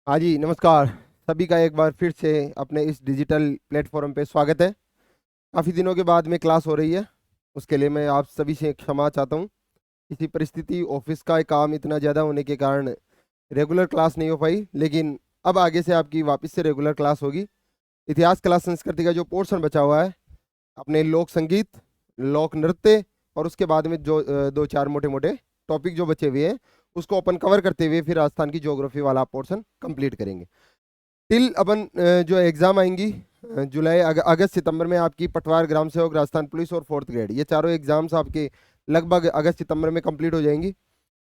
हाँ जी, नमस्कार। सभी का एक बार फिर से अपने इस डिजिटल प्लेटफॉर्म पे स्वागत है। काफ़ी दिनों के बाद में क्लास हो रही है, उसके लिए मैं आप सभी से क्षमा चाहता हूँ। किसी परिस्थिति ऑफिस का काम इतना ज़्यादा होने के कारण रेगुलर क्लास नहीं हो पाई, लेकिन अब आगे से आपकी वापस से रेगुलर क्लास होगी। इतिहास, कला, संस्कृति का जो पोर्शन बचा हुआ है, अपने लोक संगीत, लोक नृत्य और उसके बाद में जो दो चार मोटे मोटे टॉपिक जो बचे हुए हैं, उसको अपन कवर करते हुए फिर राजस्थान की ज्योग्राफी वाला पोर्शन कंप्लीट करेंगे। टिल अपन जो एग्जाम आएंगी जुलाई अगस्त सितंबर में आपकी पटवार, ग्राम सेवक, राजस्थान पुलिस और फोर्थ ग्रेड, ये चारों एग्जाम्स आपके लगभग अगस्त सितंबर में कंप्लीट हो जाएंगी।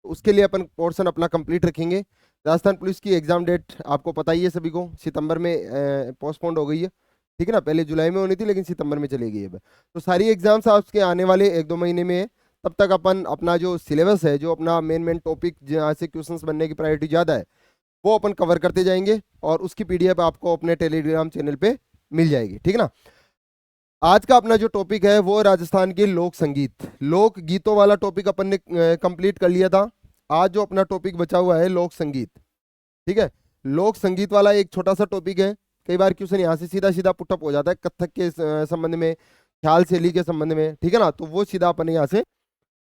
उसके लिए अपन पोर्शन अपना कंप्लीट रखेंगे। राजस्थान पुलिस की एग्जाम डेट आपको पता ही है सभी को, सितंबर में पोस्टपोन्ड हो गई है। ठीक है ना, पहले जुलाई में होनी थी लेकिन सितंबर में चली गई है। तो सारी एग्जाम्स आपके आने वाले 1-2 महीने में है। तब तक अपन अपना जो सिलेबस है, जो अपना मेन मेन टॉपिक जहाँ से क्वेश्चंस बनने की प्रायोरिटी ज़्यादा है, वो अपन कवर करते जाएंगे और उसकी पीडीएफ आपको अपने टेलीग्राम चैनल पे मिल जाएगी। ठीक है ना। आज का अपना जो टॉपिक है वो राजस्थान के लोक संगीत, लोक गीतों वाला टॉपिक अपन ने कंप्लीट कर लिया था। आज जो अपना टॉपिक बचा हुआ है लोक संगीत। ठीक है, लोक संगीत वाला एक छोटा सा टॉपिक है। कई बार क्वेश्चन यहाँ से सीधा सीधा पुटअप हो जाता है कथक के संबंध में, ख्याल शैली के संबंध में। ठीक है ना, तो वो सीधा अपन यहाँ से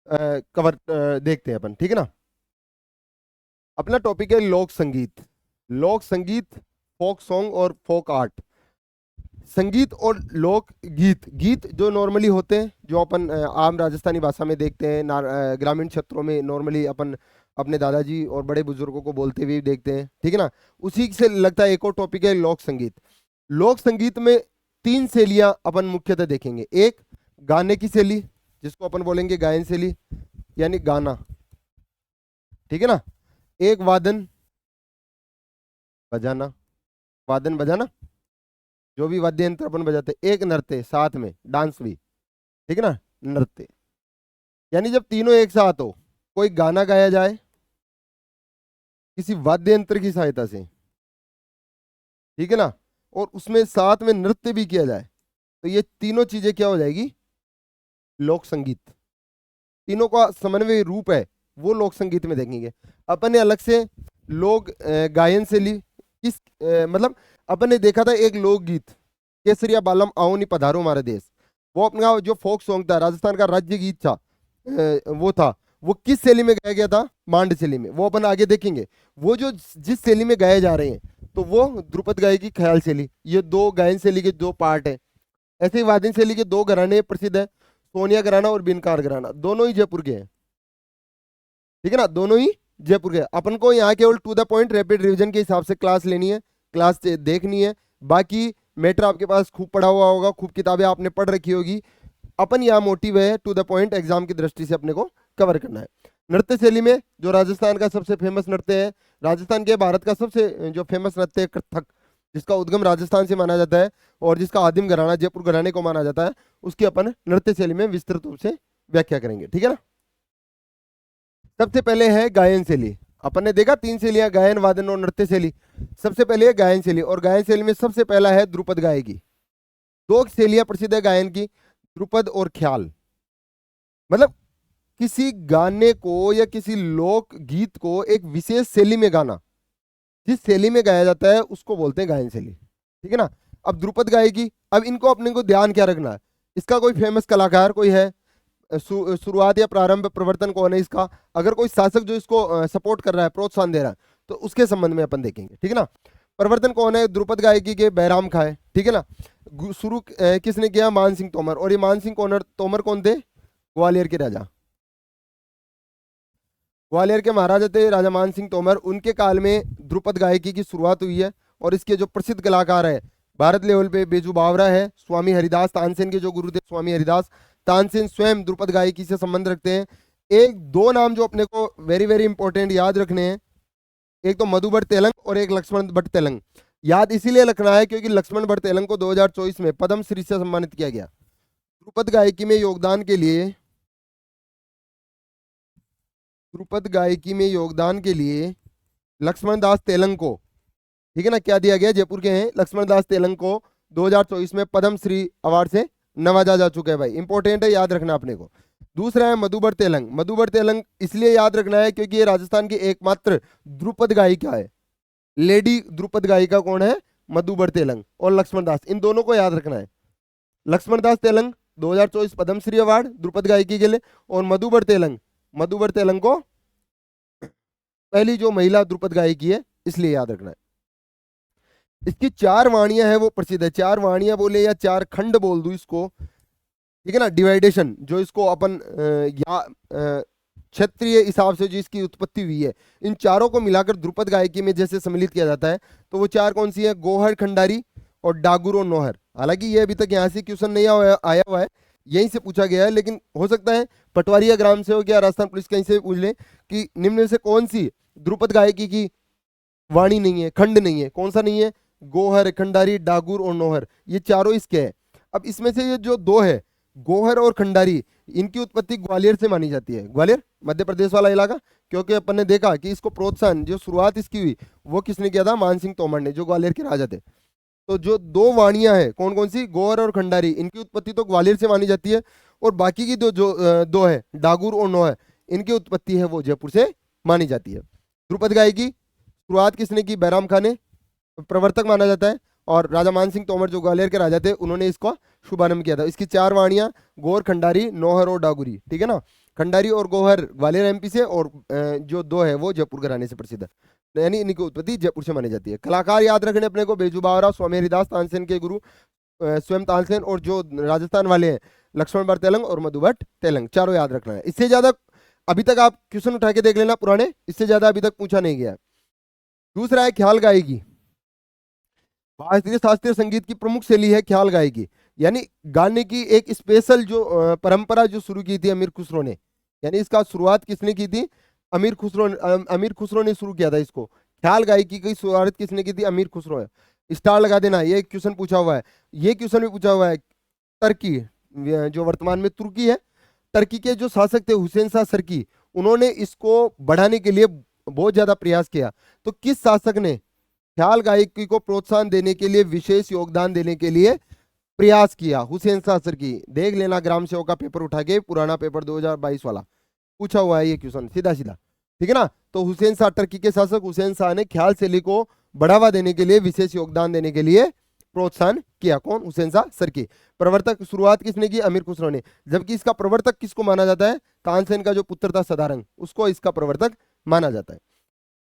कवर देखते हैं अपन। ठीक है ना। अपना टॉपिक है लोक संगीत। लोक संगीत, फोक सॉन्ग और फोक आर्ट। संगीत और लोक गीत, गीत जो नॉर्मली होते हैं, जो अपन आम राजस्थानी भाषा में देखते हैं, ग्रामीण क्षेत्रों में नॉर्मली अपन अपने दादाजी और बड़े बुजुर्गों को बोलते हुए भी देखते हैं। ठीक है ना। उसी से लगता है एक और टॉपिक है लोक संगीत। लोक संगीत में 3 शैलियां अपन मुख्यतः देखेंगे। एक गाने की शैली, जिसको अपन बोलेंगे गायन शैली, यानी गाना। ठीक है ना। एक वादन बजाना, वादन बजाना, जो भी वाद्य यंत्र अपन बजाते हैं। एक नृत्य, साथ में डांस भी। ठीक है ना, नृत्य। यानी जब तीनों एक साथ हो, कोई गाना गाया जाए किसी वाद्य यंत्र की सहायता से, ठीक है ना, और उसमें साथ में नृत्य भी किया जाए, तो ये तीनों चीजें क्या हो जाएगी, लोक संगीत। तीनों का समन्वय रूप है वो लोक संगीत में देखेंगे। अपन ने अलग से लोक गायन से ली इस मतलब अपन ने देखा था एक लोकगीत, केसरिया बालम आओ नी पधारो हमारे देश। वो अपना जो फोक सॉन्ग था, राजस्थान का राज्य गीत था, वो था। वो किस शैली में गाया गया था, मांड शैली में। वो अपन आगे देखेंगे। वो जो जिस शैली में गाए जा रहे हैं, तो वो ध्रुपद गायकी, ख्याल शैली, ये दो गायन शैली के दो पार्ट है। ऐसे ही वादन शैली के दो घराने प्रसिद्ध है, सोनिया घराना और बिनकार घराना। दोनों ही जयपुर के हैं। ठीक है ना, दोनों ही जयपुर के। अपन को यहाँ केवल to the point rapid revision के हिसाब से क्लास लेनी है, क्लास देखनी है। बाकी मैटर आपके पास खूब पढ़ा हुआ होगा, खूब किताबें आपने पढ़ रखी होगी। अपन यहाँ मोटिव है टू द पॉइंट एग्जाम की दृष्टि से अपने को कवर करना है। नृत्य शैली में जो राजस्थान का सबसे फेमस नृत्य है, राजस्थान के भारत का सबसे जो फेमस नृत्य है कथक, जिसका उद्गम राजस्थान से माना जाता है और जिसका आदिम घराना जयपुर घराने को माना जाता है, उसकी अपन नृत्य शैली में विस्तृत रूप से व्याख्या करेंगे। ठीक है ना। सबसे पहले है गायन शैली। अपन ने देखा 3 शैलियां, गायन, वादन और नृत्य शैली। सबसे पहले है गायन शैली, और गायन शैली में सबसे पहला है ध्रुपद गायकी। दो शैलियां प्रसिद्ध है गायन की, ध्रुपद और ख्याल। मतलब किसी गाने को या किसी लोक गीत को एक विशेष शैली में गाना, जिस शैली में गाया जाता है उसको बोलते हैं गायन शैली। ठीक है ना। अब ध्रुपद गायकी, अब इनको अपने को ध्यान क्या रखना है, इसका कोई फेमस कलाकार कोई है, शुरुआत या प्रारंभ प्रवर्तन कौन है इसका, अगर कोई शासक जो इसको सपोर्ट कर रहा है, प्रोत्साहन दे रहा है, तो उसके संबंध में अपन देखेंगे। ठीक है ना। प्रवर्तन कौन है, ध्रुपद गायकी के बैराम खा है। ठीक है ना। शुरू किसने किया, मान सिंह तोमर। और ये मान सिंह तोमर कौन थे, ग्वालियर के राजा, ग्वालियर के महाराजा थे राजा मान सिंह तोमर। उनके काल में ध्रुपद गायकी की शुरुआत हुई है। और इसके जो प्रसिद्ध कलाकार है भारत लेवल पे, बेजू बावरा है, स्वामी हरिदास तानसेन के जो गुरु थे, स्वामी हरिदास तानसेन स्वयं ध्रुपद गायकी से संबंध रखते हैं। एक दो नाम जो अपने को वेरी वेरी इंपॉर्टेंट याद रखने हैं, एक तो मधु भट्ट तेलंग और एक लक्ष्मण भट्ट तेलंग। याद इसीलिए रखना है क्योंकि लक्ष्मण भट्ट तेलंग को 2024 में पद्म श्री से सम्मानित किया गया। ध्रुपद गायकी में योगदान के लिए, ध्रुपद गायकी में योगदान के लिए लक्ष्मण दास तेलंग को, ठीक है ना, क्या दिया गया, जयपुर के हैं, लक्ष्मण दास तेलंग को 2024 में पद्म श्री अवार्ड से नवाजा जा चुका है। भाई इंपॉर्टेंट है, याद रखना अपने को। दूसरा है मधुबर तेलंग। मधुबर तेलंग इसलिए याद रखना है क्योंकि ये राजस्थान की एकमात्र ध्रुपद गायिका है। लेडी ध्रुपद गायिका कौन है? मधुबर तेलंग और लक्ष्मण दास, इन दोनों को याद रखना है। लक्ष्मण दास तेलंग 2024 पद्मश्री अवार्ड ध्रुपद गायकी के लिए, और मधुबर तेलंग को पहली जो महिला ध्रुपद गायकी है, इसलिए याद रखना है। इसकी 4 वाणियां है वो प्रसिद्ध है। 4 वाणियां बोले या 4 खंड बोल दूं इसको, ठीक है ना, डिवाइडेशन जो इसको अपन क्षेत्रीय हिसाब से जो इसकी उत्पत्ति हुई है, इन चारों को मिलाकर ध्रुपद गायकी में जैसे सम्मिलित किया जाता है, तो वो 4 कौन सी है? गोहर, खंडारी और डागुर और नौहर। हालांकि ये अभी तक यहाँ से क्वेश्चन नहीं आया हुआ है, यहीं से पूछा गया है, लेकिन हो सकता है पटवारिया ग्राम से हो गया, राजस्थान पुलिस कहीं से पूछ ले कि निम्न में से कौन सी ध्रुपद गायकी की वाणी नहीं है, खंड नहीं है। कौन सा नहीं है? गोहर, खंडारी, डागुर और नौहर, ये चारों इसके हैं। अब इसमें से ये जो 2 है, गोहर और खंडारी, इनकी उत्पत्ति ग्वालियर से मानी जाती है। ग्वालियर मध्य प्रदेश वाला इलाका, क्योंकि अपन ने देखा कि इसको प्रोत्साहन, जो शुरुआत इसकी हुई, वो किसने किया था? मान सिंह तोमर ने, जो ग्वालियर के राजा थे। तो जो 2 वाणियां हैं, कौन कौन सी? गोहर और खंडारी, इनकी उत्पत्ति तो ग्वालियर से मानी जाती है, और बाकी की दो है, डागुर और नौहर, इनकी उत्पत्ति है वो जयपुर से मानी जाती है। ध्रुपद गायकी शुरुआत किसने की? बैराम खान ने प्रवर्तक माना जाता है, और राजा मान सिंह तोमर जो ग्वालियर के राजा थे, उन्होंने इसका शुभारंभ किया था। इसकी 4 वाणियां गोहर, खंडारी, नौहर और डागुरी, ठीक है ना। खंडारी और गोहर ग्वालियर एमपी से, और जो 2 है वो जयपुर घराने से प्रसिद्ध है, यानी इनकी उत्पत्ति जयपुर से मानी जाती है। कलाकार याद रखने अपने को, बेजू बावरा, स्वामी हरिदास तानसेन के गुरु स्वयं तानसेन, और जो राजस्थान वाले हैं लक्ष्मण बर तेलंग और मधुभट्ट तेलंग, चारों याद रखना है। इससे ज्यादा अभी तक आप क्वेश्चन उठा के देख लेना पुराने, इससे ज्यादा अभी तक पूछा नहीं गया। दूसरा है ख्याल गायकी। भारतीय शास्त्रीय संगीत की प्रमुख शैली है ख्याल गायकी, यानी गाने की एक स्पेशल जो परंपरा जो शुरू की थी अमीर खुसरो ने, यानी इसका शुरुआत किसने की थी? अमीर खुसरो ने शुरू किया था इसको। ख्याल गायकी की शुरुआत किसने की थी? अमीर खुसरो है। स्टार लगा देना, ये क्वेश्चन पूछा हुआ है। ये क्वेश्चन भी पूछा हुआ है, टर्की, जो वर्तमान में तुर्की है, टर्की के जो शासक थे हुसैन शाह सर्की, उन्होंने इसको बढ़ाने के लिए बहुत ज्यादा प्रयास किया। तो किस शासक ने ख्याल गायकी को प्रोत्साहन देने के लिए, विशेष योगदान देने के लिए प्रयास किया? हुसैन शाह सर्की। देख लेना ग्राम सेवक का पेपर उठा के, पुराना पेपर 2022 वाला, पूछा हुआ है ये क्वेश्चन सीधा सीधा, ठीक है ना। तो हुसैन शाह, टर्की के शासक हुसैन शाह ने ख्याल शैली को बढ़ावा देने के लिए, विशेष योगदान देने के लिए प्रोत्साहन किया। कौन? हुसैन शाह सर्की। प्रवर्तक शुरुआत किसने की? अमीर खुसरो ने। जबकि इसका प्रवर्तक किसको माना जाता है? तानसेन का जो पुत्र था सदारंग, उसको इसका प्रवर्तक माना जाता है।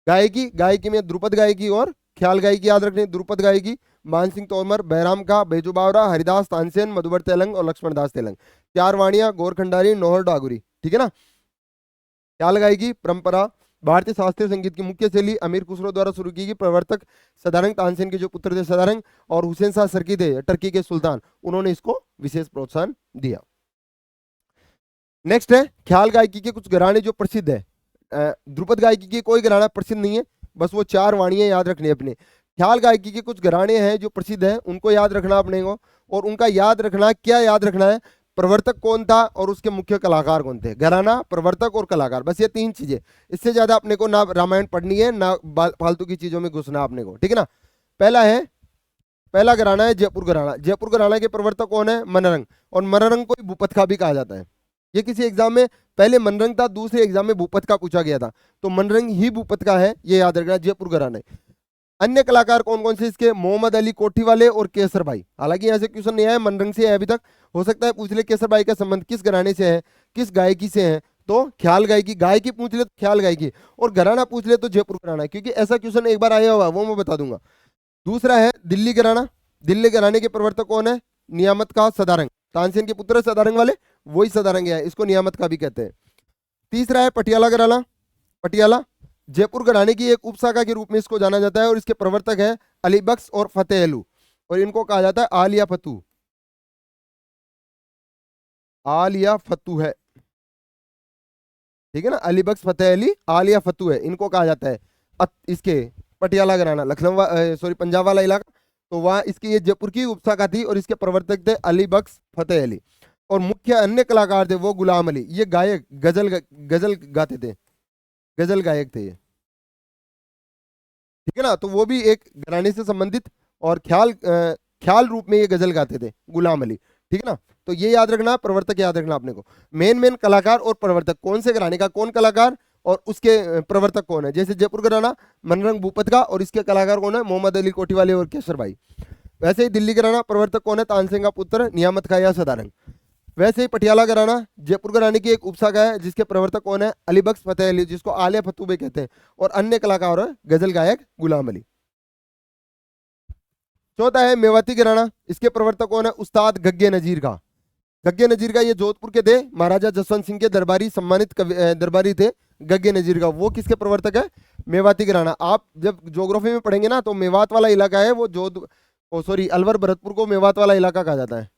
गायकी में ध्रुपद गायकी और ख्याल गायकी याद रखनी। ध्रुपद गायकी मान सिंह तोमर, बैराम का, बेजू बावरा, हरिदास तानसेन, मधुबर तेलंग और लक्ष्मण दास तेलंग, 4 वाणियां गोर, खंडारी, नौहर, डागुरी, ठीक है ना। ख्याल गायकी परंपरा भारतीय शास्त्रीय संगीत की मुख्य शैली, अमीर खुसरो द्वारा शुरू की गई। प्रवर्तक सदारंग, तानसेन के जो पुत्र थे सदारंग, और हुसैन शाह सर्की थे टर्की के सुल्तान, उन्होंने इसको विशेष प्रोत्साहन दिया। नेक्स्ट है ख्याल गायकी के कुछ घराने जो प्रसिद्ध है। ध्रुपद गायकी की कोई घराना प्रसिद्ध नहीं है, बस वो 4 वाणियां याद रखनी है अपने। ख्याल गायकी के कुछ घराने हैं जो प्रसिद्ध हैं, उनको याद रखना अपने को, और उनका याद रखना, क्या याद रखना है? प्रवर्तक कौन था और उसके मुख्य कलाकार कौन थे। घराना, प्रवर्तक और कलाकार, बस ये 3 चीजें। इससे ज्यादा अपने को ना रामायण पढ़नी है, ना फालतू की चीजों में घुसना अपने को, ठीक है ना। पहला घराना है जयपुर घराना। जयपुर घराना के प्रवर्तक कौन है? मनरंग, और मनरंग को भूपत का भी कहा जाता है। ये किसी एग्जाम में पहले मनरंग था, दूसरे एग्जाम में भूपत का पूछा गया था, तो मनरंग ही भूपत का है, ये याद रखना, जयपुर घराने। अन्य कलाकार कौन कौन से इसके? मोहम्मद अली कोठी वाले और केसर भाई। हालांकि यहाँ से क्वेश्चन नहीं आया, मनरंग से है अभी तक, हो सकता है पूछ ले केसर भाई का संबंध किस घराने से है, किस गायकी से है, तो ख्याल गायकी। गायकी पूछ ले तो ख्याल गायकी, और घराना पूछ ले तो जयपुर घराना, क्योंकि ऐसा क्वेश्चन एक बार आया हुआ, वो मैं बता दूंगा। दूसरा है दिल्ली घराना। दिल्ली घराने के प्रवर्तक कौन है? नियामत का सदारंग, तानसेन के पुत्र सदारंग वाले, वही सदारंग है, इसको नियामत का भी कहते हैं। तीसरा है पटियाला घराना। पटियाला जयपुर घराने की एक उपशाखा के रूप में इसको जाना जाता है, और इसके प्रवर्तक है अली बख्श और फतेह अलू, और इनको कहा जाता है आलिया फतू। आलिया फतू है, ठीक है ना। अली बख्श, फतेह अली, आलिया फतू है, इनको कहा जाता है। इसके पटियाला घराना, लखनऊ पंजाब वाला इलाका, तो वहां इसकी ये जयपुर की उपशाखा थी, और इसके प्रवर्तक थे अली बख्श, फतेह अली, और मुख्य अन्य कलाकार थे वो गुलाम अली। ये गायक गजल गाते थे, गजल गायक थे ये, ठीक है ना। तो वो भी एक घराने से संबंधित, और ख्याल रूप में ये गजल गाते थे, गुलाम अली, ठीक है ना। तो ये याद रखना, प्रवर्तक याद रखना अपने को। मेन कलाकार और प्रवर्तक, कौन से घराने का कौन कलाकार और उसके प्रवर्तक कौन है। जैसे जयपुर घराना मनरंग भूपत का, और इसके कलाकार कौन है, मोहम्मद अली कोटीवाले और केसर भाई। वैसे ही दिल्ली घराना प्रवर्तक कौन है, तानसेन का पुत्र नियामत खां या सदारंग। वैसे ही पटियाला घराना जयपुर घराने की एक उपशाखा है, जिसके प्रवर्तक कौन है, अली बख्श फतेह अली, जिसको आलिया फतूबे कहते हैं, और अन्य कलाकार है गजल गायक गुलाम अली। चौथा है मेवाती घराना, इसके प्रवर्तक कौन है, उस्ताद गग्गे नजीर का। गग्गे नजीर का ये जोधपुर के थे, महाराजा जसवंत सिंह के दरबारी सम्मानित दरबारी थे गग्गे नजीर का। वो किसके प्रवर्तक है, मेवाती घराना। आप जब ज्योग्राफी में पढ़ेंगे ना, तो मेवात वाला इलाका है वो अलवर भरतपुर को मेवात वाला इलाका कहा जाता है,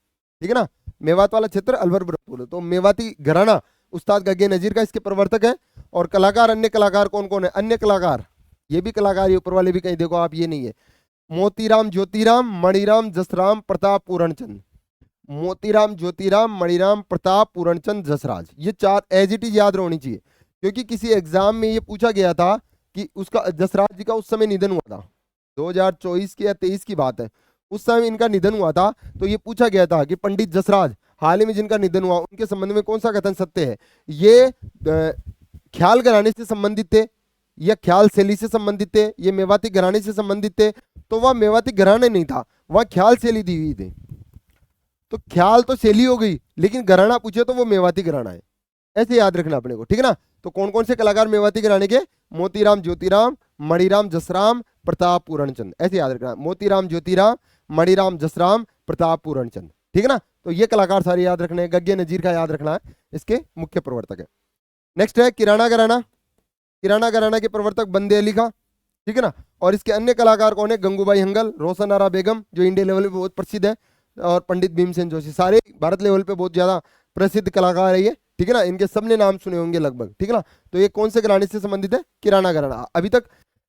ठीक है ना। मेवात वाला क्षेत्र अलवर भरतपुर, तो मेवाती घराना उस्ताद गग्गे नजीर का इसके प्रवर्तक है। और कलाकार, अन्य कलाकार कौन कौन है, अन्य कलाकार, ये भी कलाकार, ये ऊपर वाले भी कहीं देखो आप, ये नहीं है, मोतीराम ज्योतिराम मणिराम जसराम प्रताप पूरणचंद। मोतीराम ज्योतिराम मणिराम प्रताप पूरणचंद जसराज, ये चार एज इट इज याद होनी चाहिए, क्योंकि किसी एग्जाम में ये पूछा गया था कि उसका, जसराज जी का उस समय निधन हुआ था, 2024 की या 23 की बात है, उस समय इनका निधन हुआ था। तो ये पूछा गया था कि पंडित जसराज हाल ही में जिनका निधन हुआ, उनके संबंध में कौन सा कथन सत्य है। ये ख्याल घराने से संबंधित थे या ख्याल शैली से संबंधित थे, ये मेवाती घराने से संबंधित थे, तो वह मेवाती घराने नहीं था, वह ख्याल शैली दी हुई थी। तो ख्याल तो शैली हो गई, लेकिन घराना पूछे तो वो मेवाती घराना है, ऐसे याद रखना अपने को, ठीक है ना। तो कौन कौन से कलाकार मेवाती घराने के, मोतीराम ज्योतिराम मणिराम जसराम प्रताप पूरणचंद, ऐसे याद रखना, मोतीराम ज्योतिराम मणिराम जसराम प्रताप पूरणचंद, ठीक है ना। तो ये कलाकार सारे याद रखने हैं। गग्गे नजीर का याद रखना है, इसके मुख्य प्रवर्तक है। नेक्स्ट है किराना घराना। किराना घराना के प्रवर्तक बंदे अली खां, ठीक है ना। और इसके अन्य कलाकार कौन है, गंगूबाई हंगल, रोशन आरा बेगम जो इंडिया लेवल पे बहुत प्रसिद्ध है, और पंडित भीमसेन जोशी, सारे भारत लेवल पे बहुत ज्यादा प्रसिद्ध कलाकार है ये, ठीक है ना। इनके सबने नाम सुने होंगे लगभग, ठीक है ना। तो ये कौन से घराने से संबंधित है, किराना घराना। अभी तक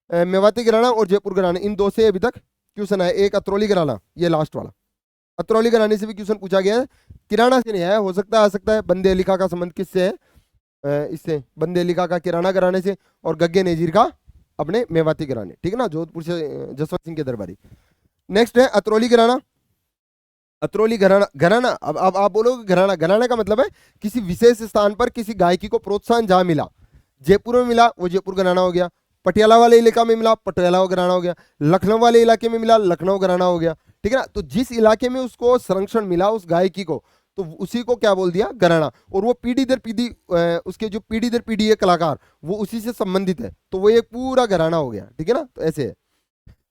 मेवाती घराना और जयपुर घराना, इन दो से अभी तक क्वेश्चन है। एक अतरौली घराना, ये लास्ट वाला, अतरौली घराने से भी क्वेश्चन पूछा गया है, किराना से नहीं है, हो सकता है आ सकता है। बंदे अली खां का संबंध किससे है, इससे, बंदे अली खां का किराना घराने से, और गग्गे नजीर का अपने मेवाती घराने, ठीक है ना, जोधपुर से जसवंत सिंह के दरबारी। नेक्स्ट है अतरौली घराना। अतरौली घराना, घराना, अब आप बोलोगे घराना, घराना का मतलब है किसी विशेष स्थान पर किसी गायकी को प्रोत्साहन जहां मिला। जयपुर में मिला वो जयपुर घराना हो गया, पटियाला वाले इलाका में मिला पटियाला घराना हो गया, लखनऊ वाले इलाके में मिला लखनऊ घराना हो गया, ठीक है ना। तो जिस इलाके में उसको संरक्षण मिला उस गायकी को, तो उसी को क्या बोल दिया, घराना। और वो पीढ़ी दर पीढ़ी, उसके जो पीढ़ी दर पीढ़ी है कलाकार, वो उसी से संबंधित है, तो वो एक पूरा घराना हो गया, ठीक है ना। तो ऐसे है।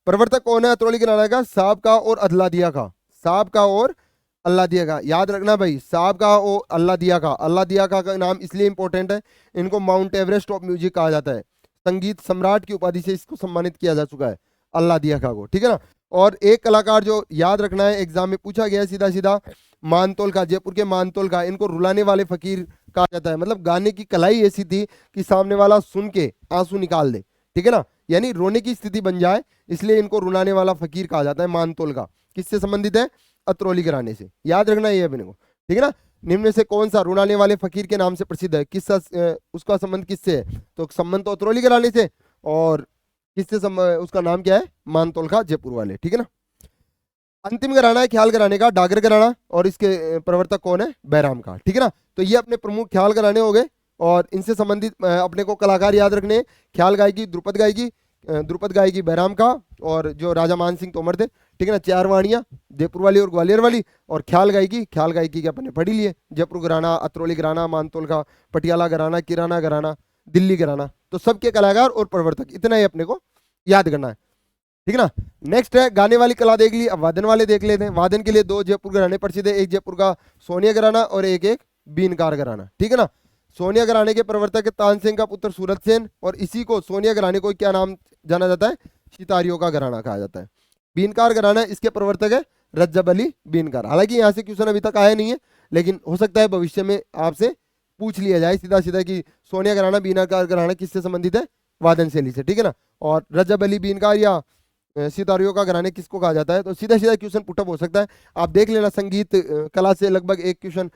प्रवर्तक कौन है अतरौली घराना का, साहब का और अदलादिया का, साहब का और अल्लाह दिया का, याद रखना भाई, साहब का और अल्लाह दिया का। अल्लाह दिया का नाम इसलिए इंपॉर्टेंट है, इनको माउंट एवरेस्ट ऑफ म्यूजिक कहा जाता है, संगीत सम्राट की उपाधि से इसको सम्मानित किया जा चुका है, अल्लाह दिया का को, ठीक है ना। और एक कलाकार जो याद रखना है, एग्जाम में पूछा गया है सीधा सीधा, मानतोल का, जयपुर के मानतोल का, इनको रुलाने वाले फकीर कहा जाता है। मतलब गाने की कलाई ऐसी थी कि सामने वाला सुन के आंसू निकाल दे, ठीक है ना, यानी रोने की स्थिति बन जाए, इसलिए इनको रुलाने वाला फकीर कहा जाता है मानतोल का। किससे संबंधित है, अतरौली घराने से, याद रखना ये अपने को, ठीक है ना। निम्न में से कौन सा रुलाने वाले फकीर के नाम से प्रसिद्ध है, किसका उसका संबंध किससे है, तो संबंध तो अतरौली घराने से, और किससे उसका नाम क्या है, मानतोल का, जयपुर वाले, ठीक है ना। अंतिम घराना है ख्याल घराने का, डागर घराना, और इसके प्रवर्तक कौन है, बैराम का, ठीक है ना। तो ये अपने प्रमुख ख्याल घराने हो गए, और इनसे संबंधित अपने को कलाकार याद रखने, ख्याल गायकी द्रुपद गायकी बैराम का, और जो राजा मान सिंह तोमर थे, ठीक है ना, चार वाणियाँ जयपुर वाली और ग्वालियर वाली, और ख्याल गायकी के अपने पढ़ी लिए, जयपुर घराना, अतरौली घराना, मानतोल का, पटियाला घराना, किराना घराना, दिल्ली घराना, तो सबके कलाकार और प्रवर्तक, इतना ही अपने को याद करना है, ठीक है ना। नेक्स्ट है गाने वाली कला देख ली, अब वादन वाले देख लेते हैं। वादन के लिए दो जयपुर घराने प्रसिद्ध है, एक जयपुर का सोनिया घराना और एक बीनकार घराना, ठीक है ना। सोनिया घराने के प्रवर्तक है तानसेन का पुत्र सूरत सेन, और इसी को सोनिया घराने को क्या नाम जाना जाता है, सितारियों का घराना कहा जाता है। बीनकार घराना, इसके प्रवर्तक है रज्जब अली बीनकार। हालांकि यहाँ से क्वेश्चन अभी तक आया नहीं है, लेकिन हो सकता है भविष्य में आपसे पूछ लिया जाए सीधा सीधा कि सोनिया घराना बीनकार घराना किससे संबंधित है, वादन शैली से, ठीक है ना। और रज्जब अली बीनकार या सितारियों का घराने किसको कहा जाता है, तो सीधा सीधा क्वेश्चन पुटअप हो सकता है। आप देख लेना, संगीत कला से लगभग एक क्वेश्चन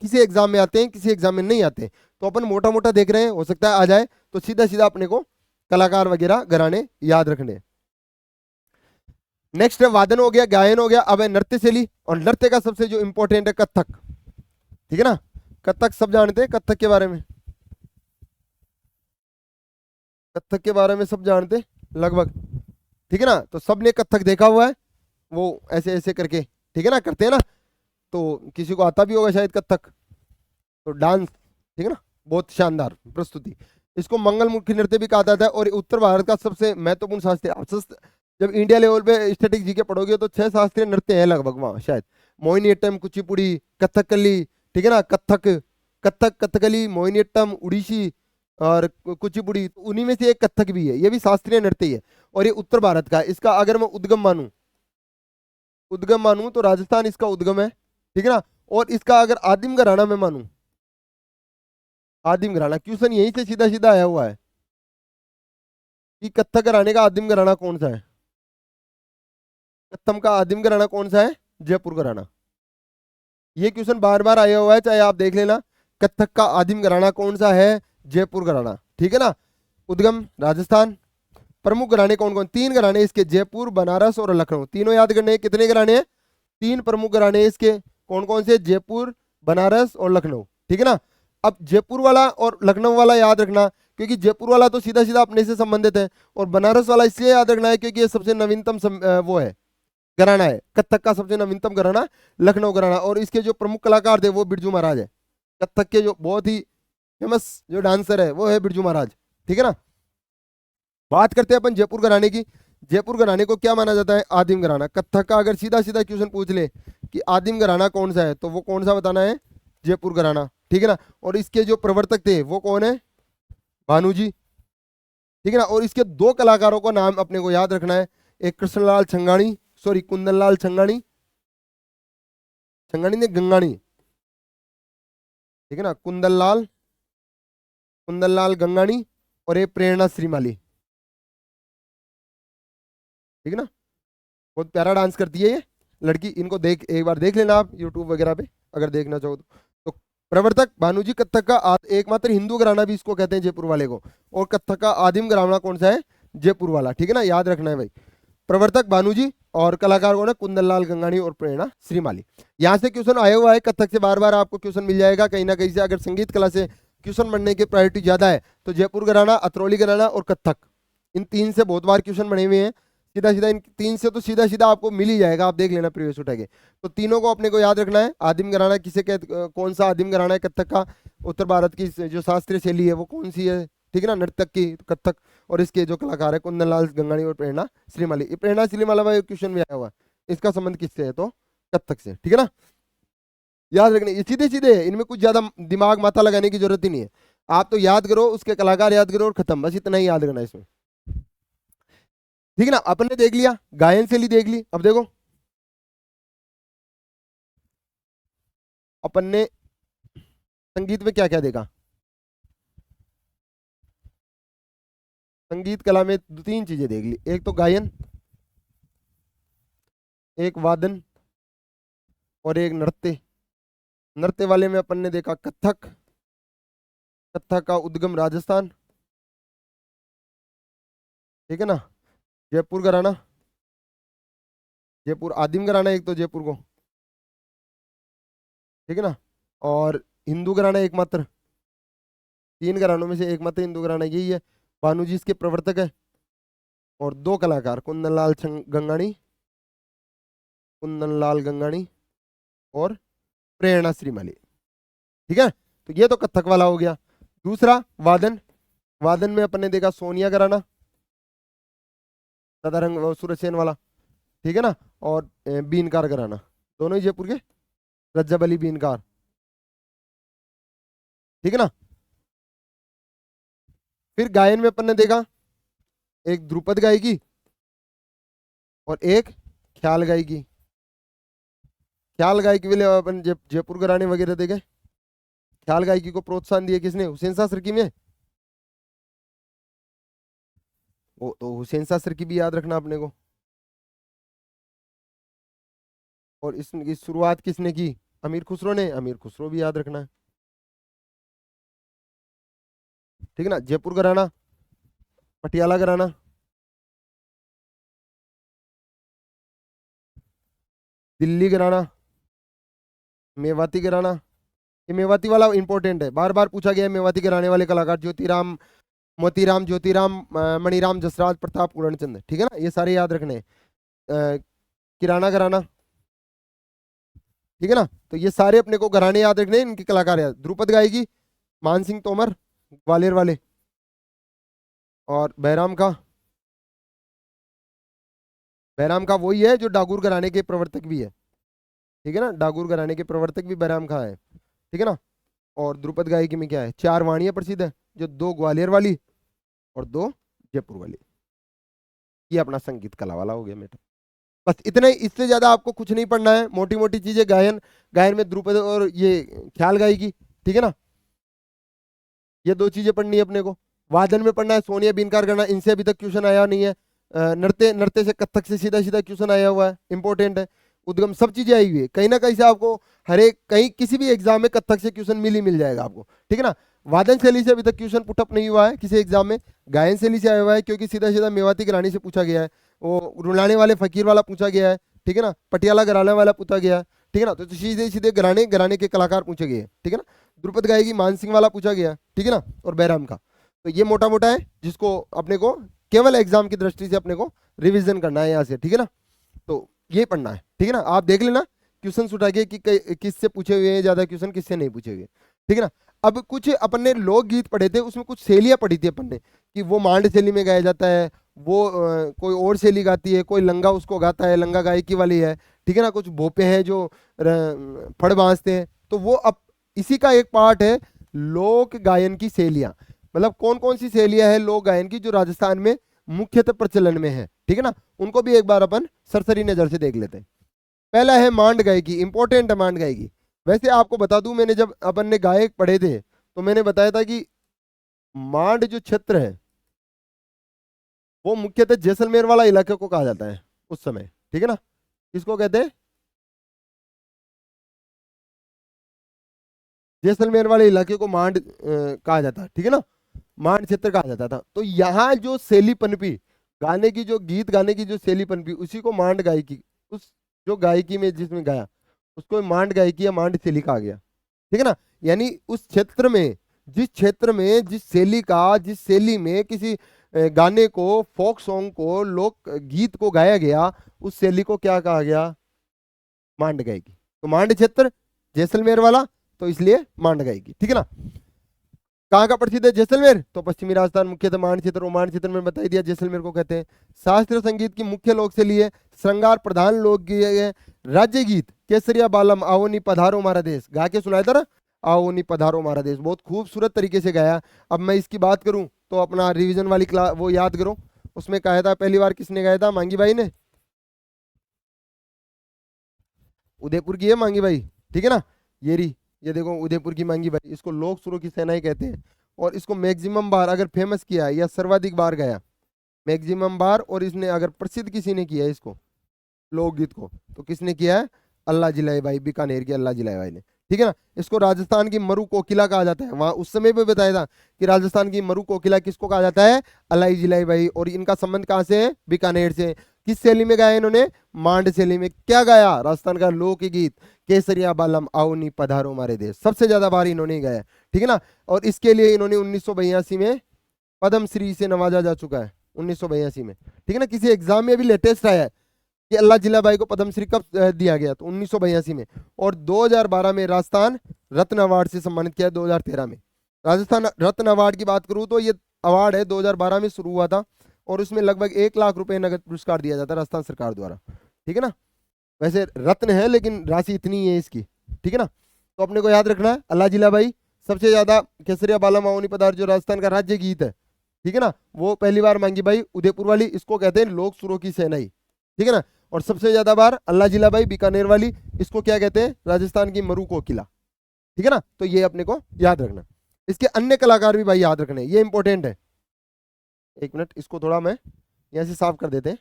किसी एग्जाम में आते हैं, किसी एग्जाम में नहीं आते, तो अपन मोटा मोटा देख रहे हैं, हो सकता है आ जाए, तो सीधा सीधा अपने को कलाकार वगैरह घराने याद रखने। नेक्स्ट है वादन हो गया, गायन हो गया, अब है नृत्य शैली, और नृत्य का सबसे जो इंपॉर्टेंट है कथक, ठीक है ना। कथक सब जानते हैं कथक के बारे में, कथक के बारे में सब जानते लगभग, ठीक है ना। तो सबने कथक देखा हुआ है, वो ऐसे ऐसे करके, ठीक है ना, करते हैं ना। तो किसी को आता भी होगा शायद कथक। तो डांस, ठीक है ना, बहुत शानदार प्रस्तुति। इसको मंगलमुखी नृत्य भी कहा जाता है। और उत्तर भारत का सबसे महत्वपूर्ण शास्त्रीय, जब इंडिया लेवल पे स्टैटिक जी के पढ़ोगे तो 6 शास्त्रीय नृत्य है लगभग वहाँ शायद। मोहिनीअट्टम, कुचिपुड़ी, कथकली, ठीक है ना, कथक, कथक, कथकली, मोहिनीअट्टम, उड़ीसी और कुचिपुड़ी, तो उन्हीं में से एक कथक भी है। ये भी शास्त्रीय नृत्य ही है और ये उत्तर भारत का है। इसका अगर मैं उद्गम मानूं तो राजस्थान इसका उद्गम है, ठीक है ना। और इसका अगर आदिम घराना में मानूं, आदिम घराना, क्वेश्चन यहीं से सीधा सीधा आया हुआ है कि कथक घराने का आदिम घराना कौन सा है। कथम का आदिम घराना कौन सा है? जयपुर घराना। ये क्वेश्चन बार बार आया हुआ है, चाहे आप देख लेना। कथक का आदिम घराना कौन सा है? जयपुर घराना, ठीक है ना। उद्गम राजस्थान। प्रमुख घराने कौन कौन? 3 घराने इसके, जयपुर, बनारस और लखनऊ। तीनों याद करने हैं। कितने घराने हैं? 3 प्रमुख घराने इसके। कौन कौन से? जयपुर, बनारस और लखनऊ, ठीक है ना। अब जयपुर वाला और लखनऊ वाला याद रखना, क्योंकि जयपुर वाला तो सीधा सीधा अपने से संबंधित है, और बनारस वाला इसलिए याद रखना है क्योंकि ये सबसे नवीनतम वो है, घराना है। कथक का सबसे नवीनतम घराना लखनऊ घराना। और इसके जो प्रमुख कलाकार थे वो बिरजू महाराज है। कथक के जो बहुत ही फेमस जो डांसर है वो है बिरजू महाराज, ठीक है ना। बात करते हैं अपन जयपुर घराने की। जयपुर घराने को क्या माना जाता है? आदिम घराना। कथक का अगर सीधा सीधा क्वेश्चन पूछ ले कि आदिम घराना कौन सा है, तो वो कौन सा बताना है? जयपुर घराना, ठीक है ना। और इसके जो प्रवर्तक थे वो कौन है? भानु जी, ठीक है ना। और इसके 2 कलाकारों का नाम अपने को याद रखना है। एक कृष्णलाल छंगाणी, सॉरी कुंदनलाल छंगाणी, छंगाणी ने गंगाणी, ठीक है ना, कुंदनलाल गंगाणी। और ये प्रेरणा श्रीमाली, ठीक है ना। बहुत प्यारा डांस करती है ये लड़की। इनको एक बार देख लेना आप यूट्यूब वगैरह पे अगर देखना चाहो तो। प्रवर्तक भानुजी। कथक का एकमात्र हिंदू घराना भी इसको कहते हैं जयपुर वाले को। और कथक का आदिम घराना कौन सा है? जयपुर वाला, ठीक है ना, याद रखना है भाई। प्रवर्तक भानुजी और कलाकार कौन है? कुंदनलाल गंगाणी और प्रेरणा श्रीमाली। यहाँ से क्वेश्चन आया हुआ है कथक से, बार बार आपको क्वेश्चन मिल जाएगा कहीं ना कहीं से। अगर संगीत कला से क्वेश्चन बनने की प्रायोरिटी ज्यादा है तो जयपुर घराना, अतरौली घराना और कथक, इन 3 से बहुत बार क्वेश्चन बने हुए हैं। सीधा सीधा इन 3 से तो सीधा सीधा आपको मिल ही जाएगा, आप देख लेना प्रीवियस उठा के। तो तीनों को अपने को याद रखना है। आदिम घराना किसे कौन सा आदिम घराना है कथक का? उत्तर भारत की जो शास्त्रीय शैली है वो कौन सी है, ठीक है ना, नर्तक की कथक। और इसके जो कलाकार है कुंदनलाल गंगाणी और प्रेरणा श्रीमाली। ये प्रेरणा श्रीमाला वाला क्वेश्चन भी आया हुआ है, इसका संबंध किससे है? तो कथक से, ठीक है ना। याद रखने ये सीधे सीधे है, इनमें कुछ ज्यादा दिमाग माथा लगाने की जरूरत ही नहीं है। आप तो याद करो, उसके कलाकार याद करो और खत्म, बस इतना ही याद रखना है इसमें, ठीक है ना। अपन ने देख लिया, गायन शैली देख ली। अब देखो अपन ने संगीत में क्या क्या देखा। संगीत कला में 3 चीजें देख ली, एक तो गायन, एक वादन और एक नृत्य। नृत्य वाले में अपन ने देखा कथक। कथक का उद्गम राजस्थान, ठीक है ना। जयपुर घराना, जयपुर आदिम घराना एक तो जयपुर को, ठीक है ना। और हिंदू घराना एकमात्र, 3 घरानों में से एकमात्र हिंदू घराना यही है। भानु जी इसके प्रवर्तक है। और 2 कलाकार गंगाणी, कुंदनलाल गंगाणी और प्रेरणा श्रीमाली, ठीक है। तो ये तो कथक वाला हो गया। दूसरा वादन। वादन में अपन ने देखा सोनिया घराना, सदारंग वो सूरजसेन वाला, ठीक है ना। और बीनकार घराना, दोनों ही जयपुर के, रज्जब अली बीनकार, ठीक है ना। फिर गायन में अपन ने देखा एक ध्रुपद गायकी और एक ख्याल गायकी। ख्याल गायकी के लिए अपन जयपुर घराने वगैरह देखे। ख्याल गायकी को प्रोत्साहन दिए किसने? हुसैन शाह सरकी में। वो तो हुसैन शाह सरकी भी याद रखना अपने को। और इसकी शुरुआत किसने की? अमीर खुसरो ने। अमीर खुसरो भी याद रखना है, ठीक है ना। जयपुर घराना, पटियाला घराना, दिल्ली घराना, मेवाती घराना। ये मेवाती वाला इंपॉर्टेंट है, बार बार पूछा गया है। मेवाती घराने वाले कलाकार ज्योतिराम मोतीराम, ज्योतिराम, मणिराम, जसराज, प्रताप, पूर्णचंद, ठीक है ना, ये सारे याद रखने हैं। किराना घराना, ठीक है ना, तो ये सारे अपने को घराने याद रखने हैं, इनके कलाकार याद। ध्रुपद गाएगी मान सिंह तोमर, ग्वालियर वाले। और बहराम का वही है जो डागुर घराने के प्रवर्तक भी है, ठीक है ना, डागुर घराने के प्रवर्तक भी बहराम खां है, ठीक है ना। और ध्रुपद गायकी में क्या है, 4 वाणियां प्रसिद्ध है, जो 2 ग्वालियर वाली और 2 जयपुर वाली। ये अपना संगीत कला वाला हो गया बेटा। बस इतना ही, इससे ज्यादा आपको कुछ नहीं पढ़ना है। मोटी मोटी चीजें, गायन, गायन में ध्रुपद और ये ख्याल गायकी, ठीक है ना, ये 2 चीजें पढ़नी है अपने को। वादन में पढ़ना है सोनिया बीनकार करना, इनसे अभी तक क्वेश्चन आया नहीं है। नृत्य, नृत्य से कथक से सीधा सीधा क्वेश्चन आया हुआ है, इंपॉर्टेंट है। उद्गम, सब चीजें आई हुई है, कहीं ना कहीं से आपको हर एक, कहीं किसी भी एग्जाम में कथक से क्वेश्चन मिल ही मिल जाएगा आपको, ठीक है ना। वादन शैली से अभी तक क्वेश्चन पुटअप नहीं हुआ है किसी एग्जाम में। गायन शैली से आया हुआ है, क्योंकि सीधा सीधा मेवाती घराने से पूछा गया है, वो रुलाने वाले फकीर वाला पूछा गया है, ठीक है ना, पटियाला घराने वाला पूछा गया है, ठीक है ना, तो सीधे सीधे घराने घराने के कलाकार पूछे गए, ठीक है ना। ध्रुपद गायकी मानसिंह वाला पूछा गया, ठीक है ना, और बहराम का। तो ये मोटा मोटा है, जिसको अपने को केवल एग्जाम की दृष्टि से अपने को रिवीजन करना है यहाँ से, ठीक है ना। तो ये पढ़ना है, ठीक है ना, आप देख लेना क्वेश्चन उठा के कि किससे पूछे हुए हैं ज्यादा क्वेश्चन, किससे नहीं पूछे हुए, ठीक है ना। अब कुछ अपन ने लोकगीत पढ़े थे, उसमें कुछ शैलियां पढ़ी थी अपन ने, कि वो मांड शैली में गाया जाता है, वो कोई और शैली गाती है, कोई लंगा उसको गाता है, लंगा गायकी वाली है, ठीक है ना, कुछ भोपे हैं जो फड़ बांसते हैं। तो वो अब इसी का एक पार्ट है लोक गायन की शैलियां, मतलब कौन कौन सी शैलियां हैं लोक गायन की जो राजस्थान में मुख्यतः प्रचलन में है, ठीक है ना, उनको भी एक बार अपन सरसरी नजर से देख लेते हैं। पहला है मांड गायकी, इंपॉर्टेंट है मांड गायकी। वैसे आपको बता दूं, मैंने जब अपन ने गायक पढ़े थे तो मैंने बताया था कि मांड जो क्षेत्र है वो मुख्यतः जैसलमेर वाला इलाके को कहा जाता है उस समय, ठीक है ना। किसको कहते हैं, जैसलमेर वाले इलाके को मांड कहा जाता है, ठीक है ना, मांड क्षेत्र कहा जाता था। तो यहाँ जो शैली पनपी, गाने की जो गीत गाने की जो शैली पनपी, उसी को मांड गायकी, उस जो गायकी में जिसमें गाया उसको मांड गायकी या मांड शैली कहा गया, ठीक है ना। यानी उस क्षेत्र में, जिस क्षेत्र में जिस शैली का, जिस शैली में किसी गाने को, फोक सॉन्ग को, लोक गीत को गाया गया, उस शैली को क्या कहा गया, मांड गायकी। तो मांड क्षेत्र जैसलमेर वाला, तो इसलिए मांड गायकी, ठीक है ना। कहाँ का प्रसिद्ध है जैसलमेर, तो पश्चिमी राजस्थान, मुख्यतः मांड क्षेत्र। और मांड क्षेत्र में बताई दिया जैसलमेर को कहते हैं। शास्त्रीय संगीत की मुख्य लोक शैली है, श्रृंगार प्रधान लोकगीत है, राज्य गीत केसरिया बालम, आओनी पधारो हमारा देश, गा के सुनाया था ना, आओनी पधारो हमारा देश, बहुत खूबसूरत तरीके से गाया। अब मैं इसकी बात करूं तो अपना रिविजन वाली क्लास वो याद करो, उसमें कहा था पहली बार किसने गाया था, मांगी भाई ने, उदयपुर की है मांगी भाई, ठीक है ना। ये रही, ये देखो उदयपुर की मांगी भाई, इसको लोक सुरों की सेना ही कहते हैं। और इसको मैक्सिमम बार अगर फेमस किया है या सर्वाधिक बार गाया, मैक्सिमम बार, और इसने अगर प्रसिद्ध किसी ने किया है इसको लोकगीत को, तो किसने किया है, अल्लाह जिलाई भाई, बीकानेर के अल्लाह जिलाई भाई ने, ठीक है ना। इसको राजस्थान की मरु कोकिला कहा जाता है, वहां उस समय भी बताया था कि राजस्थान की मरु कोकिला किसको कहा जाता है, अल्लाह जिलाई भाई। और इनका संबंध कहाँ से है, बीकानेर से। किस शैली में गाया इन्होंने, मांड शैली में। क्या गाया, राजस्थान का लोकगीत केसरिया बालम आओनी पधारो हमारे देश, सबसे ज्यादा बार इन्होंने गाया, ठीक है ना। और इसके लिए इन्होंने 1982 में पद्मश्री से नवाजा जा चुका है, 1982 में, ठीक है ना। किसी एग्जाम में भी लेटेस्ट आया है कि अल्लाह जिला भाई को पद्मश्री कब दिया गया, तो 1982 में। और 2012 में राजस्थान रत्न अवार्ड से सम्मानित किया, 2013 में। राजस्थान रत्न अवार्ड की बात करूं तो ये अवार्ड है 2012 में शुरू हुआ था, और उसमें लगभग 1 लाख रुपए नगद पुरस्कार दिया जाता है राजस्थान सरकार द्वारा, ठीक है ना। वैसे रत्न है लेकिन राशि इतनी ही है इसकी, ठीक है ना। तो अपने को याद रखना है अल्लाह जिला भाई, सबसे ज्यादा केसरिया बालम आओनी पधार जो राजस्थान का राज्य गीत है, ठीक है ना, वो पहली बार मांगी भाई उदयपुर वाली, इसको कहते हैं लोक सुरों की सेनाई, ठीक है ना। और सबसे ज्यादा बार अल्लाह जिला भाई बीकानेर वाली, इसको क्या कहते हैं, राजस्थान की मरु कोकिला, ठीक है ना। तो ये अपने को याद रखना। इसके अन्य कलाकार भी भाई याद रखने, ये इंपॉर्टेंट है। एक मिनट, इसको थोड़ा मैं यहाँ से साफ कर देते हैं।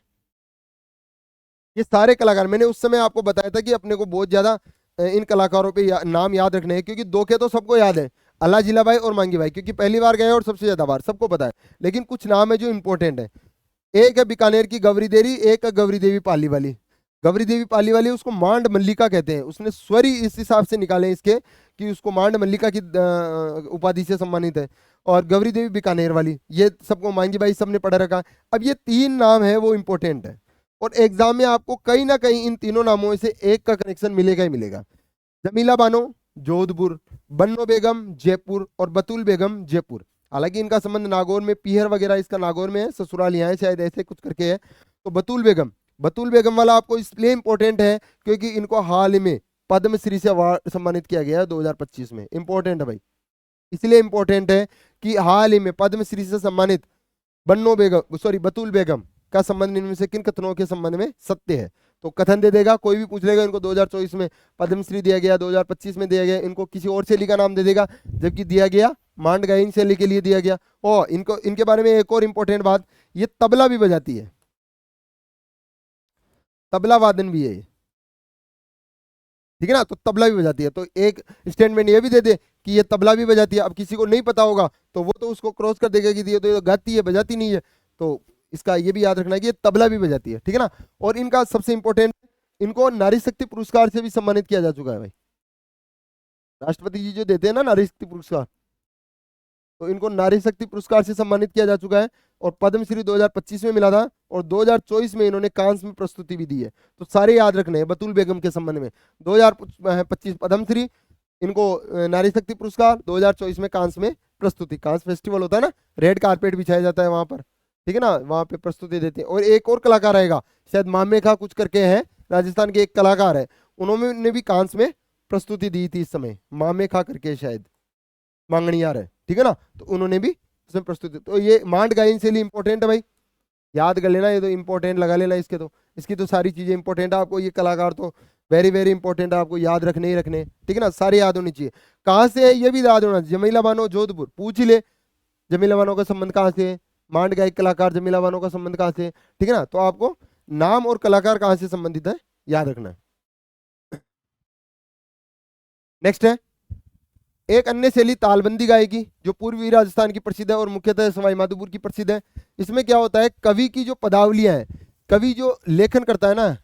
ये सारे कलाकार मैंने उस समय आपको बताया था कि अपने को बहुत ज्यादा इन कलाकारों पे नाम याद रखने हैं, क्योंकि 2 के तो सबको याद है, अल्लाह जिला भाई और मांगी भाई, क्योंकि पहली बार गए और सबसे ज्यादा बार सबको पता है। लेकिन कुछ नाम है जो इंपॉर्टेंट है। एक है बीकानेर की गौरी देवी, एक है गौरी देवी पाली वाली। गौरी देवी पाली वाली उसको मांड मल्लिका कहते हैं, उसने स्वर ही इस हिसाब से निकाले इसके कि उसको मांड मल्लिका की उपाधि से सम्मानित है। और गौरी देवी बीकानेर वाली, ये सबको मांगी बाई सबने पढ़ रखा है। अब ये 3 नाम है वो इंपॉर्टेंट है, और एग्जाम में आपको कहीं ना कहीं इन तीनों नामों में से एक का कनेक्शन मिलेगा ही मिलेगा। जमीला बानो जोधपुर, बन्नो बेगम जयपुर और बतूल बेगम जयपुर। हालांकि इनका संबंध नागौर में, पीहर वगैरह इसका नागौर में है, ससुराल यहाँ है शायद, ऐसे कुछ करके है। तो बतूल बेगम वाला आपको इसलिए इंपॉर्टेंट है क्योंकि इनको हाल ही में पद्मश्री से अवार्ड सम्मानित किया गया है 2025 में। इंपॉर्टेंट है भाई, इसलिए इंपॉर्टेंट है कि हाल ही में पद्मश्री से सम्मानित बतूल बेगम का संबंध इनमें से किन कथनों के संबंध में सत्य है। तो कथन दे देगा, कोई भी पूछ लेगा, इनको 2024 में पद्मश्री दिया गया, 2025 में दिया गया, इनको किसी और शैली का नाम दे देगा, जबकि दिया गया मांड गायन शैली के लिए दिया गया। और इनको इनके बारे में एक और इंपॉर्टेंट बात, ये तबला भी बजाती है, तबला वादन भी है, ठीक है ना। तो तबला भी बजाती है, तो एक स्टेटमेंट ये भी दे दे कि ये तबला भी बजाती है। अब किसी को नहीं पता होगा तो वो तो उसको क्रॉस कर देगा कि ये तो गाती है बजाती नहीं है, तो इसका ये भी याद रखना है कि ये तबला भी बजाती है, ठीक है ना। और इनका सबसे इंपॉर्टेंट, इनको नारी शक्ति पुरस्कार से भी सम्मानित किया जा चुका है भाई। राष्ट्रपति जी जो देते हैं ना नारी शक्ति पुरस्कार, तो इनको नारी शक्ति पुरस्कार से सम्मानित किया जा चुका है। और पद्मश्री 2025 में मिला था, और 2024 में इन्होंने कांस में प्रस्तुति भी दी है। तो सारे याद रखने हैं बतूल बेगम के संबंध में। 2025 पद्मश्री, इनको नारी शक्ति पुरस्कार, 2024 में कांस में प्रस्तुति। कांस फेस्टिवल होता है ना, रेड कारपेट बिछाया जाता है वहां पर, ठीक है ना, वहां पे प्रस्तुति देते हैं। और एक और कलाकार आएगा शायद, मामेखा कुछ करके है, राजस्थान के एक कलाकार है, उन्होंने भी कांस में प्रस्तुति दी थी इस समय, मामेखा करके शायद मांगणियार है, ठीक है ना। तो उन्होंने भी उसमें प्रस्तुति, तो ये मांड गायन से लिए इंपॉर्टेंट है भाई, याद कर लेना, ये तो इंपॉर्टेंट लगा लेना इसके, तो इसकी तो सारी चीजें इंपॉर्टेंट है आपको। ये कलाकार तो वेरी वेरी इंपॉर्टेंट है, आपको याद रखने ही रखने, ठीक है ना, सारे याद होनी चाहिए। कहाँ से है ये भी याद होना। जमीला बानो जोधपुर, पूछ ही ले जमीला बानो का संबंध कहाँ से है, मांड गायक कलाकार जमीला बानो का संबंध कहाँ से है, ठीक है ना। तो आपको नाम और कलाकार कहाँ से संबंधित है याद रखना है। नेक्स्ट है एक अन्य शैली तालबंदी गायकी, जो पूर्वी राजस्थान की प्रसिद्ध है और मुख्यतः सवाई माधोपुर की प्रसिद्ध है। इसमें क्या होता है, कवि की जो पदावलियां हैं, कवि जो लेखन करता है ना,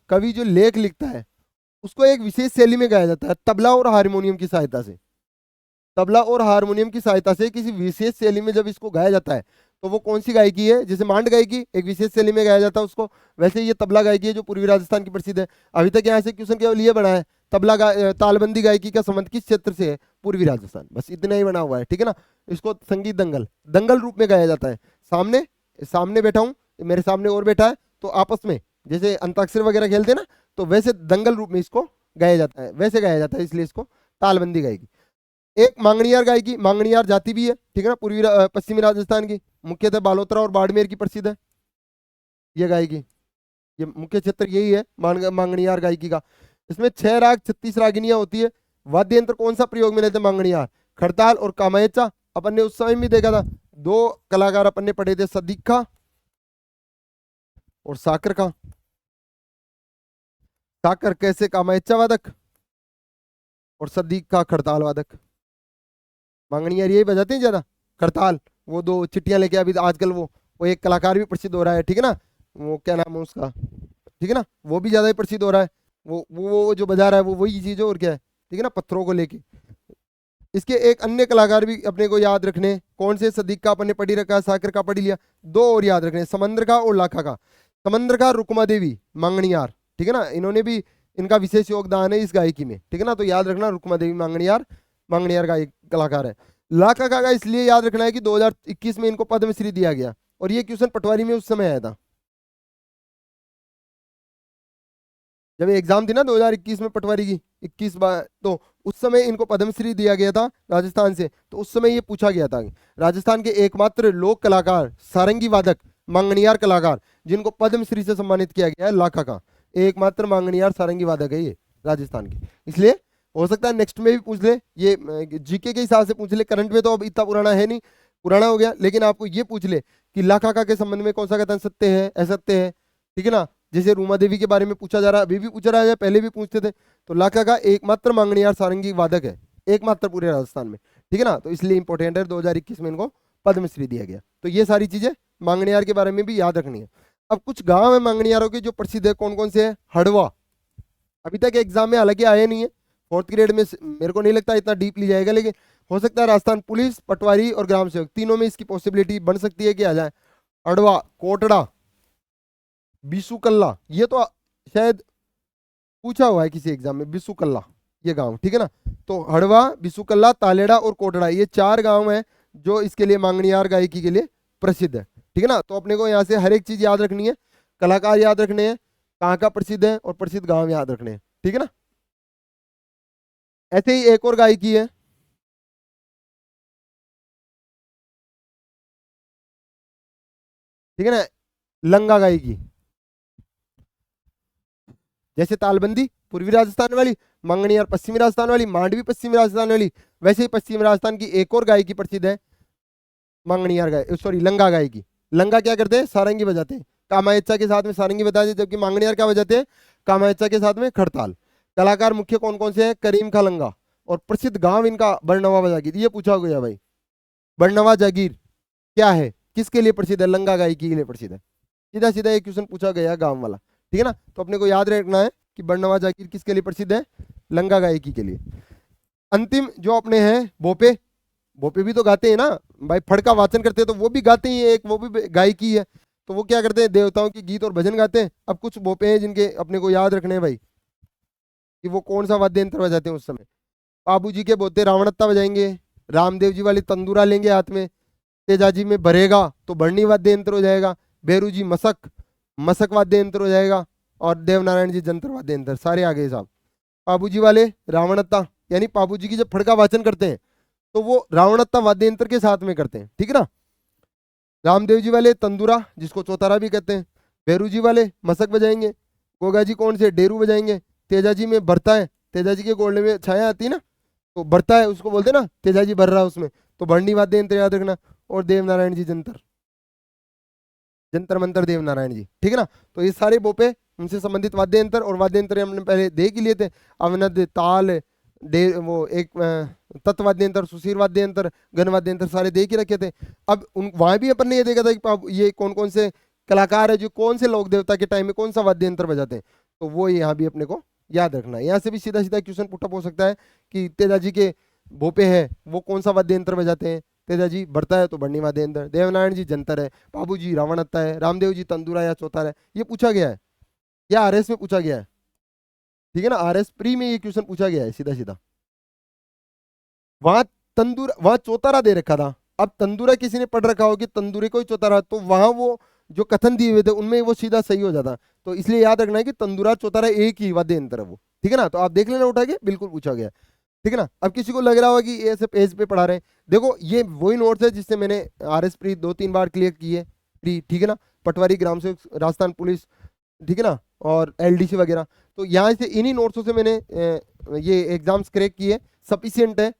कवि जो लेख लिखता है, उसको एक विशेष शैली में गाया जाता है, तबला और हारमोनियम की सहायता से। तबला और हारमोनियम की सहायता से किसी विशेष शैली में जब इसको गाया जाता है, तो वो कौन सी गायकी है, जैसे मांड गायकी एक विशेष शैली में गाया जाता है उसको, वैसे ये तबला गायकी है जो पूर्वी राजस्थान की प्रसिद्ध है। अभी तक यहाँ से क्वेश्चन केवल ये बना है, तालबंदी गायकी का संबंध किस क्षेत्र से है, पूर्वी राजस्थान, बस इतना ही बना हुआ है, ठीक है ना। इसको संगीत दंगल, दंगल रूप में गाया जाता है। सामने सामने बैठा हूँ, मेरे सामने और बैठा है, तो आपस में जैसे अंताक्षरी वगैरह खेलते हैं ना, तो वैसे दंगल रूप में इसको गाया जाता है, वैसे गाया जाता है, इसलिए इसको तालबंदी गायकी। एक मांगणियार गायकी, मांगणियार जाति भी है, ठीक है ना, पूर्वी पश्चिमी राजस्थान की, मुख्यतः बालोतरा और बाड़मेर की प्रसिद्ध है ये गायकी, ये मुख्य क्षेत्र यही है मांगणियार गायकी का। इसमें 6 राग 36 रागिनियां होती है। वाद्य यंत्र कौन सा प्रयोग में लेते हैं मांगणियार, खड़ताल और कामायचा। अपन ने उस समय भी देखा था, 2 कलाकार अपन ने पढ़े थे, सदीखा और साकर का। साकर कैसे कामायचा वादक और सदीखा खड़ताल वादक। मांगणियार यही बजाते हैं ज्यादा, खड़ताल, वो 2 चिट्टियां लेके अभी आजकल वो एक कलाकार भी प्रसिद्ध हो रहा है, ठीक है ना, वो क्या नाम है उसका, ठीक है ना, वो भी ज्यादा ही प्रसिद्ध हो रहा है, वो जो बजा रहा है वो वही चीज है और क्या है, ठीक है ना, पत्थरों को लेके। इसके एक अन्य कलाकार भी अपने को याद रखने, कौन से, सदीक का अपन ने पढ़ी रखा, साकर का पढ़ी लिया, 2 और याद रखने, समंदर का और लाखा का। समंदर का रुकमा देवी मांगणियार, ठीक है ना, इन्होंने भी, इनका विशेष योगदान है इस गायकी में, ठीक है ना, तो याद रखना रुकमा देवी मांगणियार, मांगणियार का एक कलाकार है। लाखा का इसलिए याद रखना है कि 2021 में इनको पद्मश्री दिया गया, और ये क्वेश्चन पटवारी में उस समय आया था, जब एग्जाम थी ना 2021 में पटवारी की 21 बार, तो उस समय इनको पद्मश्री दिया गया था राजस्थान से। तो उस समय ये पूछा गया था, राजस्थान के एकमात्र लोक कलाकार सारंगी वादक मांगणियार कलाकार जिनको पद्मश्री से सम्मानित किया गया है, लाखा का एकमात्र मांगणियार सारंगी वादक है ये राजस्थान के। इसलिए हो सकता है नेक्स्ट में भी पूछ ले, ये जीके के हिसाब से पूछ ले, करंट में तो अब इतना पुराना है नहीं, पुराना हो गया, लेकिन आपको ये पूछ ले कि लाखा का के संबंध में कौन सा कथन सत्य है असत्य है, ठीक है ना। जैसे रूमा देवी के बारे में पूछा जा रहा है, अभी भी पूछा रहा है, पहले भी पूछते थे, तो लाखा का एकमात्र मांगणियार सारंगी वादक है, एकमात्र पूरे राजस्थान में, ठीक है ना, तो इसलिए इंपॉर्टेंट है, 2021 में इनको पद्मश्री दिया गया। तो ये सारी चीजें मांगणियार के बारे में भी याद रखनी है। अब कुछ गांव है मांगणियारों के जो प्रसिद्ध है, कौन कौन से है? हड़वा, अभी तक एग्जाम में हालांकि आए नहीं है, फोर्थ ग्रेड में मेरे को नहीं लगता इतना डीपली जाएगा, लेकिन हो सकता है राजस्थान पुलिस, पटवारी और ग्राम सेवक तीनों में इसकी पॉसिबिलिटी बन सकती है कि आ जाए। अड़वा, कोटड़ा, बिसुकल्ला, ये तो शायद पूछा हुआ है किसी एग्जाम में, बिसुकल्ला ये गांव, ठीक है ना। तो हड़वा, बिसुकल्ला, तालेड़ा और कोटड़ा, ये 4 गांव हैं जो इसके लिए मांगणियार गायकी के लिए प्रसिद्ध है, ठीक है ना। तो अपने को यहाँ से हर एक चीज याद रखनी है, कलाकार याद रखने हैं, कहाँ का प्रसिद्ध है और प्रसिद्ध गांव याद रखने हैं, ठीक है ना। ऐसे ही एक और गायकी है, ठीक है ना, लंगा गायकी। जैसे तालबंदी पूर्वी राजस्थान वाली, मंगनियार पश्चिमी राजस्थान वाली, मांडवी पश्चिमी राजस्थान वाली, वैसे ही पश्चिमी राजस्थान की एक और गायकी प्रसिद्ध है, मंगनियार गाय, सॉरी लंगा गायकी। लंगा क्या करते हैं? सारंगी बजाते हैं, कामायच्चा के साथ में सारंगी बजाते हैं, जबकि मांगनियार क्या बजाते हैं? कामायच्चा के साथ में खड़ताल। कलाकार मुख्य कौन कौन से हैं? करीम खा लंगा। और प्रसिद्ध गांव इनका बरनवा जागीर, ये पूछा गया भाई, बरनवा जागीर क्या है, किसके लिए प्रसिद्ध है? लंगा गायकी के लिए प्रसिद्ध है। सीधा सीधा एक क्वेश्चन पूछा गया गांव वाला, ठीक है ना। तो अपने को याद रखना है कि बरनवा जागीर किसके लिए प्रसिद्ध है? लंगा गायकी के लिए। अंतिम जो अपने हैं भोपे, भोपे भी तो गाते हैं ना भाई, फड़का वाचन करते हैं तो वो भी गाते ही हैं, एक वो भी गायकी है। तो वो क्या करते हैं? देवताओं के गीत और भजन गाते हैं। अब कुछ भोपे हैं जिनके अपने को याद रखने हैं भाई, कि वो कौन सा वाद्य यंत्र बजाते हैं उस समय। बाबू जी के बोते रावणत्ता बजाएंगे, रामदेव जी वाली तंदूरा लेंगे हाथ में, तेजाजी में भरेगा तो बरनी वाद्य यंत्र हो जाएगा, भैरू जी मसक, मसक वाद्य यंत्र हो जाएगा, और देवनारायण जी जंतर वाद्य यंत्र, सारे आ गए साहब। बाबू जी वाले रावणत्ता, यानी बाबू जी की जब फड़का वाचन करते हैं तो वो रावणत्ता वाद्य यंत्र के साथ में करते हैं, ठीक है ना। रामदेव जी वाले तंदूरा, जिसको चौतारा भी कहते हैं, भैरू जी वाले मसक बजाएंगे, गोगा जी कौन से? डेरू बजाएंगे, तेजाजी में भरता है, तेजाजी के गोल्डे में छाया आती है ना, तो भरता है उसको बोलते हैं ना, तेजाजी भर रहा है उसमें, तो भरनी वाद्य यंत्र याद रखना। और देवनारायण जी जंतर, जंतर मंतर देवनारायण जी, ठीक है ना। तो ये सारे बोपे, उनसे संबंधित वाद्य यंत्र, और वाद्य यंत्र हमने पहले देख ही लिए थे, अवनद, ताल, डे, वो एक तत्वाद्य यंत्र, सुशीर वाद्य यंत्र, गण वाद्य यंत्र, सारे देख ही रखे थे। अब उन वहां भी अपन ने ये देखा था कि ये कौन कौन से कलाकार है जो कौन से लोक देवता के टाइम में कौन सा वाद्य यंत्र बजाते हैं, तो वो यहाँ भी अपने को याद रखना है। यहाँ से भी सीधा सीधा क्वेश्चन पुटअप हो सकता है कि तेजाजी के भोपे है वो कौन सा वाद्य यंत्र बजाते हैं? तेजाजी भरता है तो बरनी वाद्य यंत्र, देवनारायण जी जंतर है, बाबू जी रावणत्ता है, रामदेव जी तंदूरा या चौतारा है। ये पूछा गया है, या आरएस में पूछा गया है, ठीक है ना, आरएस प्री में ये क्वेश्चन पूछा गया है सीधा सीधा। वहां तंदूरा, वहां चौतारा दे रखा था, अब तंदूरा किसी ने पढ़ रखा हो कि तंदूरे को ही चौतारा, तो वहां वो जो कथन दिए हुए थे उनमें वो सीधा सही हो जाता। तो इसलिए याद रखना है कि तंदूरा चौतारा एक ही वाद्य यंत्र है वो, ठीक है ना। तो आप देख लेना उठा के, बिल्कुल पूछा गया, ठीक है ना। अब किसी को लग रहा होगा कि ये ऐसे पेज पे पढ़ा रहे हैं, देखो ये वही नोट्स है जिससे मैंने आरएस प्री 2-3 बार क्लियर की है, प्री, ठीक है ना, पटवारी, ग्राम सेवक, राजस्थान पुलिस, ठीक है ना, और एलडीसी वगैरह। तो यहाँ से इन्हीं नोट्सों से मैंने ये एग्जाम्स क्रैक किए, सफिशियंट है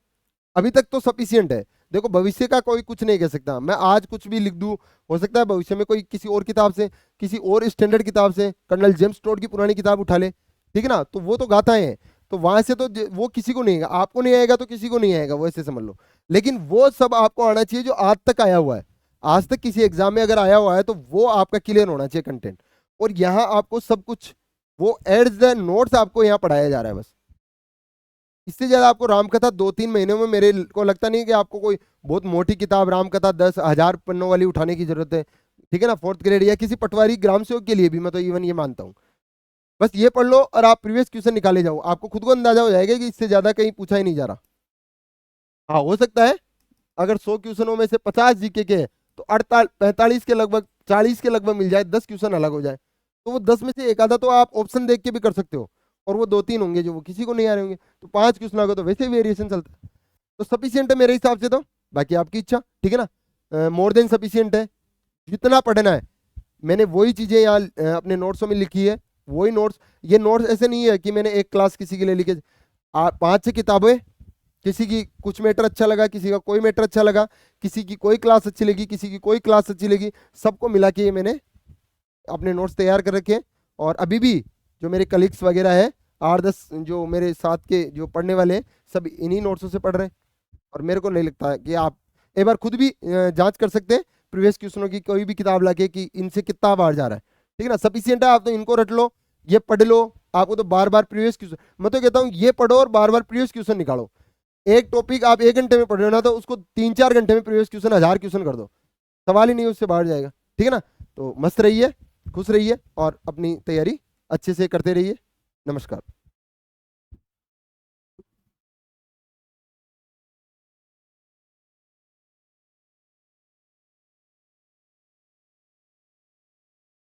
अभी तक, तो सफिशियंट है। देखो भविष्य का कोई कुछ नहीं कह सकता, मैं आज कुछ भी लिख दूं, हो सकता है भविष्य में कोई किसी और किताब से, किसी और स्टैंडर्ड किताब से कर्नल जेम्स टोड की पुरानी किताब उठा ले, ठीक है ना, तो वो तो गाथाएं हैं, तो वहां से तो वो किसी को नहीं आएगा, आपको नहीं आएगा तो किसी को नहीं आएगा, वो ऐसे समझ लो। लेकिन वो सब आपको आना चाहिए जो आज तक आया हुआ है, आज तक किसी एग्जाम में अगर आया हुआ है तो वो आपका क्लियर होना चाहिए कंटेंट। और यहाँ आपको सब कुछ वो एड्स द नोट्स आपको यहाँ पढ़ाया जा रहा है बस। इससे ज्यादा आपको रामकथा 2-3 महीनों में मेरे को लगता नहीं कि आपको कोई बहुत मोटी किताब रामकथा 10,000 पन्नों वाली उठाने की जरूरत है, ठीक है ना, फोर्थ ग्रेड या किसी पटवारी ग्राम सेवक के लिए भी मैं तो इवन ये मानता हूँ। बस ये पढ़ लो और आप प्रीवियस क्वेश्चन निकाले जाओ, आपको खुद को अंदाजा हो जाएगा कि इससे ज्यादा कहीं पूछा ही नहीं जा रहा। हाँ हो सकता है अगर 100 क्वेश्चनों में से 50 जीके के हैं तो 45 के लगभग, 40 के लगभग मिल जाए, 10 क्वेश्चन अलग हो जाए, तो वो 10 में से एक आधा तो आप ऑप्शन देख के भी कर सकते हो, और वो 2-3 होंगे जो वो किसी को नहीं आ रहे होंगे, तो 5 क्वेश्चन आ गए तो वैसे वेरिएशन चलता है। तो सफिशियंट है मेरे हिसाब से, तो बाकी आपकी इच्छा, ठीक है ना, मोर देन सफिशियंट है, जितना पढ़ना है। मैंने वही चीजें यहाँ अपने नोट्सों में लिखी है, वही नोट्स, ये नोट्स ऐसे नहीं है कि मैंने एक क्लास किसी के लिए लिखे, 5-6 किताबें, किसी की कुछ मैटर अच्छा लगा, किसी का कोई मैटर अच्छा लगा, किसी की कोई क्लास अच्छी लगी, किसी की कोई क्लास अच्छी लगी, सबको मिला के ये मैंने अपने नोट्स तैयार कर रखे हैं। और अभी भी जो मेरे कलीग्स वगैरह है 8-10 जो मेरे साथ के जो पढ़ने वाले हैं सब इन्हीं नोट्सों से पढ़ रहे हैं, और मेरे को नहीं लगता कि आप एक बार खुद भी जांच कर सकते हैं प्रीवियस क्वेश्चनों की कोई भी किताब लाके कि इनसे कितना बार जा रहा है, ठीक है ना, सफिशियंट है, आप तो इनको रट लो, ये पढ़ लो, आपको तो बार बार प्रीवियस क्वेश्चन, मैं तो कहता हूँ ये पढ़ो और बार बार प्रीवियस क्वेश्चन निकालो। एक टॉपिक आप 1 घंटे में पढ़ रहे हो ना, तो उसको 3-4 घंटे में प्रीवियस क्वेश्चन 1000 क्वेश्चन कर दो, सवाल ही नहीं उससे बाहर जाएगा। ठीक है ना, तो मस्त रहिए, खुश रहिए और अपनी तैयारी अच्छे से करते रहिए। नमस्कार।